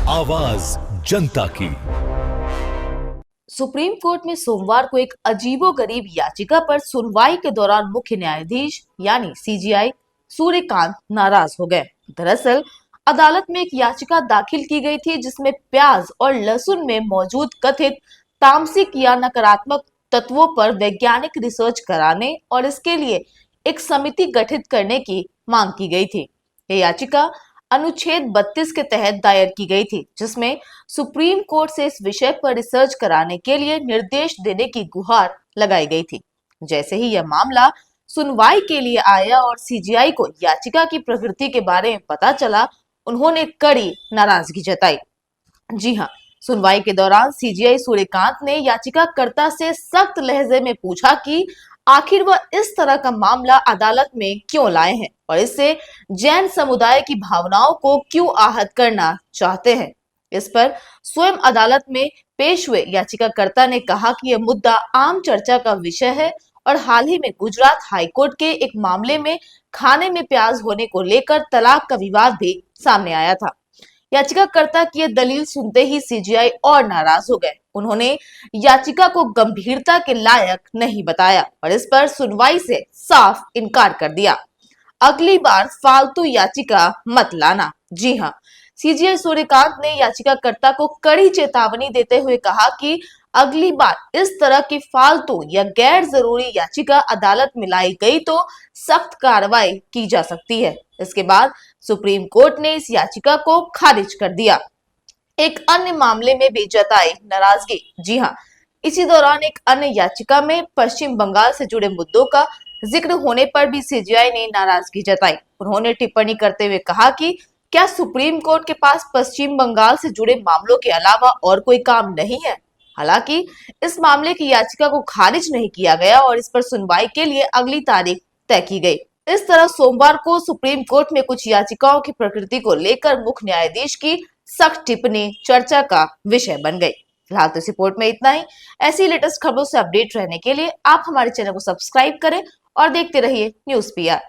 आवाज जनता की। Supreme court में सोमवार को एक अजीबोगरीब याचिका पर सुनवाई के दौरान मुख्य न्यायाधीश यानी सीजेआई सूर्यकांत नाराज हो गए। दरअसल अदालत में एक याचिका दाखिल की गई थी जिसमें प्याज और लहसुन में मौजूद कथित तामसिक या नकारात्मक तत्वों पर वैज्ञानिक रिसर्च कराने और इसके लिए एक समिति गठित करने की मांग की गई थी। यह याचिका अनुच्छेद 32 के तहत दायर की गई थी, जिसमें सुप्रीम कोर्ट से इस विषय पर रिसर्च कराने के लिए निर्देश देने की गुहार लगाई गई थी। जैसे ही यह मामला सुनवाई के लिए आया और सीजीआई को याचिका की प्रकृति के बारे में पता चला, उन्होंने कड़ी नाराजगी जताई। जी हाँ, सुनवाई के दौरान सीजीआई सूर्यकांत ने याचिकाकर्ता से सख्त लहजे में पूछा कि आखिर वह इस तरह का मामला अदालत में क्यों लाए हैं और इससे जैन समुदाय की भावनाओं को क्यों आहत करना चाहते हैं। इस पर स्वयं अदालत में पेश हुए याचिकाकर्ता ने कहा कि यह मुद्दा आम चर्चा का विषय है और हाल ही में गुजरात हाईकोर्ट के एक मामले में खाने में प्याज होने को लेकर तलाक का विवाद भी सामने आया था। याचिकाकर्ता की यह दलील सुनते ही सीजीआई और नाराज हो गए। उन्होंने याचिका को गंभीरता के लायक नहीं बताया और इस पर सुनवाई से साफ इनकार कर दिया। अगली बार फालतू याचिका मत लाना। जी हाँ, सीजीआई सूर्यकांत ने याचिकाकर्ता को कड़ी चेतावनी देते हुए कहा कि अगली बार इस तरह की फालतू या गैर जरूरी याचिका अदालत में लाई गई तो सख्त कार्रवाई की जा सकती है। इसके बाद सुप्रीम कोर्ट ने इस याचिका को खारिज कर दिया। एक अन्य मामले में भी जताई नाराजगी। जी हाँ, इसी दौरान एक अन्य याचिका में पश्चिम बंगाल से जुड़े मुद्दों का जिक्र होने पर भी सीजीआई ने नाराजगी जताई। उन्होंने टिप्पणी करते हुए कहा कि क्या सुप्रीम कोर्ट के पास पश्चिम बंगाल से जुड़े मामलों के अलावा और कोई काम नहीं है। हालांकि इस मामले की याचिका को खारिज नहीं किया गया और इस पर सुनवाई के लिए अगली तारीख तय की गई। इस तरह सोमवार को सुप्रीम कोर्ट में कुछ याचिकाओं की प्रकृति को लेकर मुख्य न्यायाधीश की सख्त टिप्पणी चर्चा का विषय बन गई। फिलहाल तो इस रिपोर्ट में इतना ही। ऐसी लेटेस्ट खबरों से अपडेट रहने के लिए आप हमारे चैनल को सब्सक्राइब करें और देखते रहिए न्यूज़ पीआर।